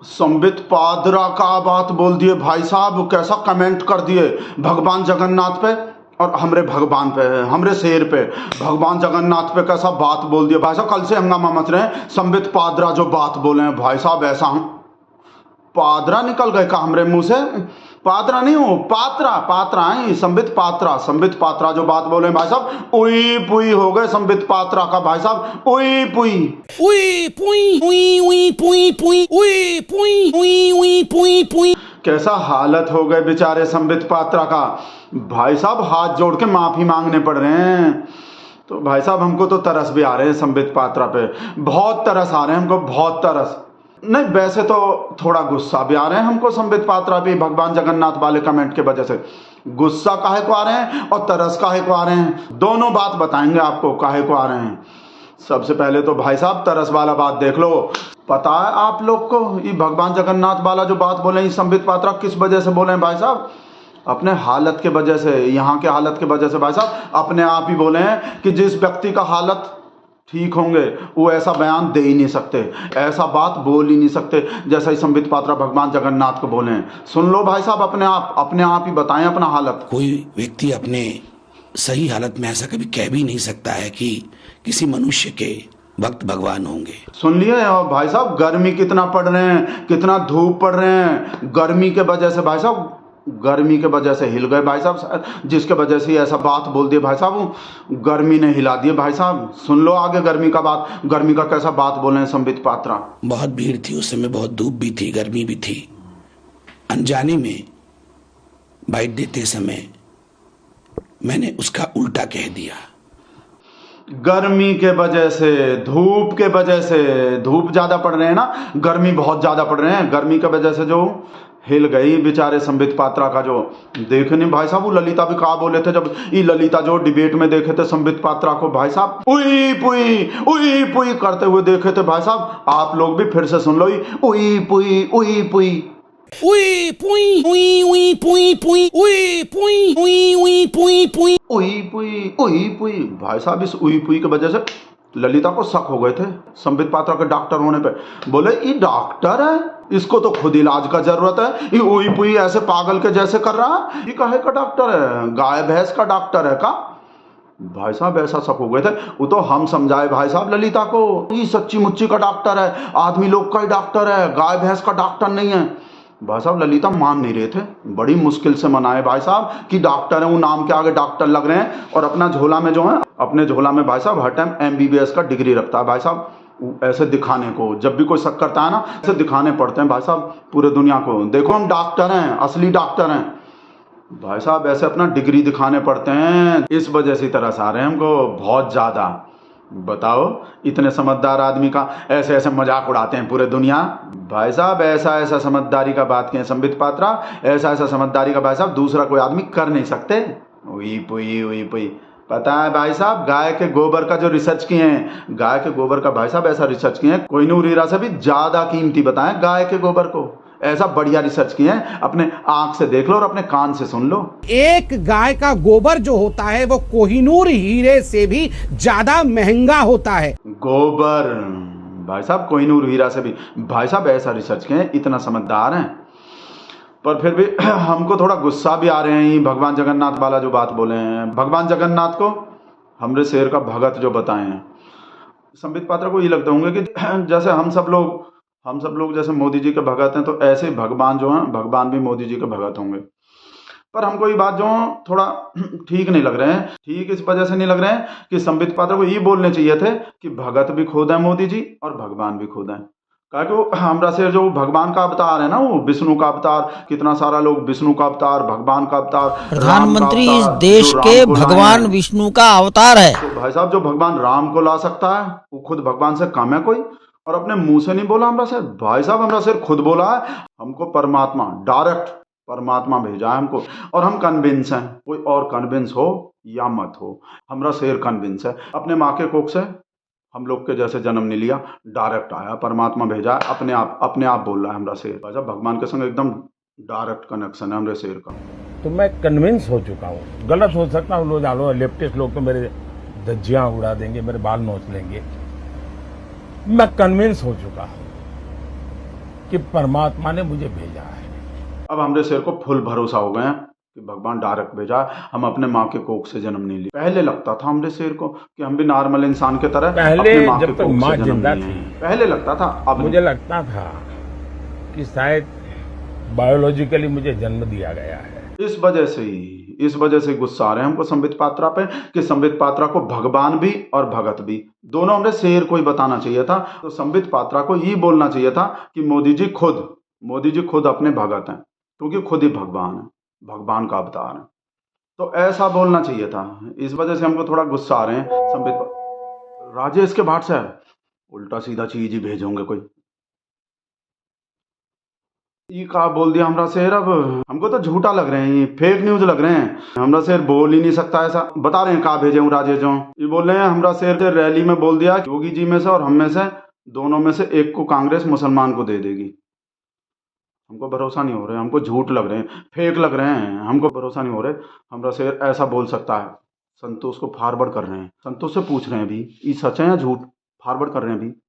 संबित पात्रा का बात बोल दिए भाई साहब, कैसा कमेंट कर दिए भगवान जगन्नाथ पे और हमरे भगवान पे, हमरे शेर पे, भगवान जगन्नाथ पे कैसा बात बोल दिया भाई साहब। कल से हंगामा मच रहे हैं, संबित पात्रा जो बात बोले हैं भाई साहब, ऐसा हम पादरा निकल गए का हमरे मुंह से, पात्रा नहीं हो पात्रा, पात्रा है संबित पात्रा, संबित पात्रा जो बात बोले भाई साहब, उई पुई हो गए संबित पात्रा का भाई साहब, उई पुई उई पुई उई उई पुई पुई उई पुई उई उई पुई पुई। कैसा हालत हो गए बेचारे संबित पात्रा का भाई साहब, हाथ जोड़ के माफी मांगने पड़ रहे हैं। तो भाई साहब हमको तो तरस भी आ रहे हैं संबित पात्रा पे, बहुत तरस आ रहे हैं हमको, बहुत तरस नहीं, वैसे तो थोड़ा गुस्सा भी आ रहे हैं हमको संबित पात्रा भी भगवान जगन्नाथ वाले कमेंट के वजह से। गुस्सा काहे को आ रहे हैं और तरस काहे को आ रहे हैं, दोनों बात बताएंगे आपको काहे को आ रहे हैं। सबसे पहले तो भाई साहब तरस वाला बात देख लो। पता है आप लोग को ये भगवान जगन्नाथ वाला जो बात बोले ये संबित पात्रा किस वजह से बोले हैं भाई साहब? अपने हालत के वजह से, यहाँ के हालत के वजह से भाई साहब, अपने आप ही बोले हैं कि जिस व्यक्ति का हालत ठीक होंगे वो ऐसा बयान दे ही नहीं सकते, ऐसा बात बोल ही नहीं सकते जैसा ही संबित पात्रा भगवान जगन्नाथ को बोले हैं। सुन लो भाई साहब, अपने आप ही बताएं अपना हालत। कोई व्यक्ति अपने सही हालत में ऐसा कभी कह भी नहीं सकता है कि किसी मनुष्य के भक्त भगवान होंगे। सुन लिए भाई साहब, गर्मी कितना पड़ रहे हैं, कितना धूप पड़ रहे हैं, गर्मी के वजह से भाई साहब, गर्मी के वजह से हिल गए भाई साहब, जिसके वजह से ऐसा बात बोल दिए भाई साहब, गर्मी ने हिला दिए भाई साहब। सुन लो आगे गर्मी का बात, गर्मी का कैसा बात बोले हैं संबित पात्रा। बहुत भीड़ थी उस समय, बहुत धूप भी थी, गर्मी भी थी। अनजाने में बाइट देते समय मैंने उसका उल्टा कह दिया। गर्मी के वजह से, धूप के वजह से, धूप ज्यादा पड़ रहे हैं ना, गर्मी बहुत ज्यादा पड़ रहे हैं, गर्मी की वजह से जो हिल गई बेचारे संबित पात्रा का। जो देखे नहीं भाई साहब, वो ललिता भी कहा बोले थे जब ये ललिता जो डिबेट में देखे थे संबित पात्रा को भाई साहब, उई पुई करते हुए देखे थे भाई साहब। आप लोग भी फिर से सुन लो, उई पुई उई पुई उई पुई उई उई पुई पुई उई पुई उई उई पुई पुई उई पुई भाई साहब। इस उई पुई की वजह से ललिता को शक हो गए थे संबित पात्रा के डॉक्टर होने पे। बोले ये डॉक्टर है, इसको तो खुद इलाज का जरूरत है, ये उई पुई ऐसे पागल के जैसे कर रहा है, ये काहे का डॉक्टर है, गाय भैंस का डॉक्टर है का? भाई साहब ऐसा शक हो गए थे। वो तो हम समझाए भाई साहब ललिता को, ये सच्ची मुच्ची का डॉक्टर है, आदमी लोग का ही डॉक्टर है, गाय भैंस का डॉक्टर नहीं है। भाई साहब ललिता मान नहीं रहे थे, बड़ी मुश्किल से मनाए भाई साहब कि डॉक्टर है, वो नाम के आगे डॉक्टर लग रहे हैं और अपना झोला में जो है, अपने झोला में भाई साहब हर टाइम MBBS का डिग्री रखता है भाई साहब, ऐसे दिखाने को। जब भी कोई शक करता है ना, ऐसे दिखाने पड़ते हैं भाई साहब पूरे दुनिया को, देखो हम डॉक्टर हैं, असली डॉक्टर हैं भाई साहब, ऐसे अपना डिग्री दिखाने पड़ते हैं। इस वजह से तरस आ रहे हैं हमको बहुत ज्यादा। बताओ, इतने समझदार आदमी का ऐसे ऐसे मजाक उड़ाते हैं पूरे दुनिया भाई साहब। ऐसा ऐसा समझदारी का बात किए संबित पात्रा, ऐसा ऐसा समझदारी का भाई साहब दूसरा कोई आदमी कर नहीं सकते। उई पुई पता है भाई साहब, गाय के गोबर का जो रिसर्च किए हैं, गाय के गोबर का भाई साहब ऐसा रिसर्च किए हैं, कोहिनूर हीरा से भी ज्यादा कीमती बताएं गाय के गोबर को, ऐसा बढ़िया रिसर्च किए हैं। अपने आंख से देख लो और अपने कान से सुन लो। एक गाय का गोबर जो होता है वो कोहिनूर हीरे से भी ज्यादा महंगा होता है। गोबर भाई साहब कोहिनूर हीरा से भी, भाई साहब ऐसा रिसर्च किए हैं, इतना समझदार हैं। पर फिर भी हमको थोड़ा गुस्सा भी आ रहे हैं भगवान जगन्नाथ वाला जो बात बोले हैं। भगवान जगन्नाथ को हमरे शेर का भगत जो बताए हैं, संबित पात्रा को ये लगता होंगे कि जैसे हम सब लोग जैसे मोदी जी के भगत हैं, तो ऐसे भगवान जो हैं, भगवान भी मोदी जी के भगत होंगे। पर हमको ये बात जो थोड़ा ठीक नहीं लग रहे हैं। ठीक इस वजह से नहीं लग रहे हैं कि संबित पात्रा को ये बोलने चाहिए थे कि भगत भी खुद है मोदी जी और भगवान भी खुद है। क्योंकि वो हमरा से जो भगवान का अवतार है ना, वो विष्णु का अवतार, कितना सारा लोग विष्णु का अवतार, भगवान का अवतार, प्रधानमंत्री इस देश के भगवान विष्णु का अवतार है। तो भाई साहब जो भगवान राम को ला सकता है वो खुद भगवान से कम है कोई? और अपने मुंह से नहीं बोला हमरा से भाई साहब, हमरा से खुद बोला है हमको परमात्मा, डायरेक्ट परमात्मा भेजा है हमको। और हम कन्विंस हैं, कोई और कन्विंस हो या मत हो, हमरा शेर कन्विंस है। अपने माँ के कोख से हम लोग के जैसे जन्म नहीं लिया, डायरेक्ट आया, परमात्मा भेजा है, अपने आप बोल रहा है हमरा शेर। भाई साहब भगवान के संग एकदम डायरेक्ट कनेक्शन है हमरे शेर का। तो मैं कन्विंस हो चुका हूँ, गलत हो सकता हूँ, लोग लेफ्टिस्ट लोग तो मेरे धज्जियां उड़ा देंगे, मेरे बाल नोच लेंगे। मैं कन्विंस हो चुका हूँ कि परमात्मा ने मुझे भेजा है। अब हमरे शेर को फुल भरोसा हो गया कि भगवान डायरेक्ट भेजा, हम अपने माँ के कोख से जन्म नहीं लिया। पहले लगता था हमरे शेर को कि हम भी नॉर्मल इंसान के तरह पहले अपने माँ जब के तक कोख माँ से जन्म जिंदा लिए थी, हैं। पहले लगता था, अब मुझे लगता था कि शायद बायोलॉजिकली मुझे जन्म दिया गया है। इस वजह से गुस्सा आ रहे हैं हमको संबित पात्रा पे कि संबित पात्रा को भगवान भी और भगत भी दोनों हमने शेर को ही बताना चाहिए था। तो संबित पात्रा को ये बोलना चाहिए था कि मोदी जी खुद अपने भगत हैं, क्योंकि खुद ही भगवान है, भगवान का अवतार है। तो ऐसा बोलना चाहिए था। इस वजह से हमको थोड़ा गुस्सा आ रहे हैं संबित राजेश के भाट से उल्टा सीधा चीज ही भेजोगे कोई। ये का बोल दिया हमरा शेर, अब हमको तो झूठा लग रहे हैं, ये फेक न्यूज लग रहे हैं। हमरा शेर बोल ही नहीं सकता ऐसा। बता रहे हैं का भेजे हूँ राजेश जो ये बोल रहे हैं हमरा शेर रैली में बोल दिया योगी जी में से और हम में से दोनों में से एक को कांग्रेस मुसलमान को दे देगी। हमको भरोसा नहीं हो रहा है, हमको झूठ लग रहे हैं, फेक लग रहे हैं, हमको भरोसा नहीं हो रहा है हमरा शेर ऐसा बोल सकता है। संतोष को फॉरवर्ड कर रहे हैं, संतोष से पूछ रहे हैं भी ये सच है या झूठ, फॉरवर्ड कर रहे हैं भी।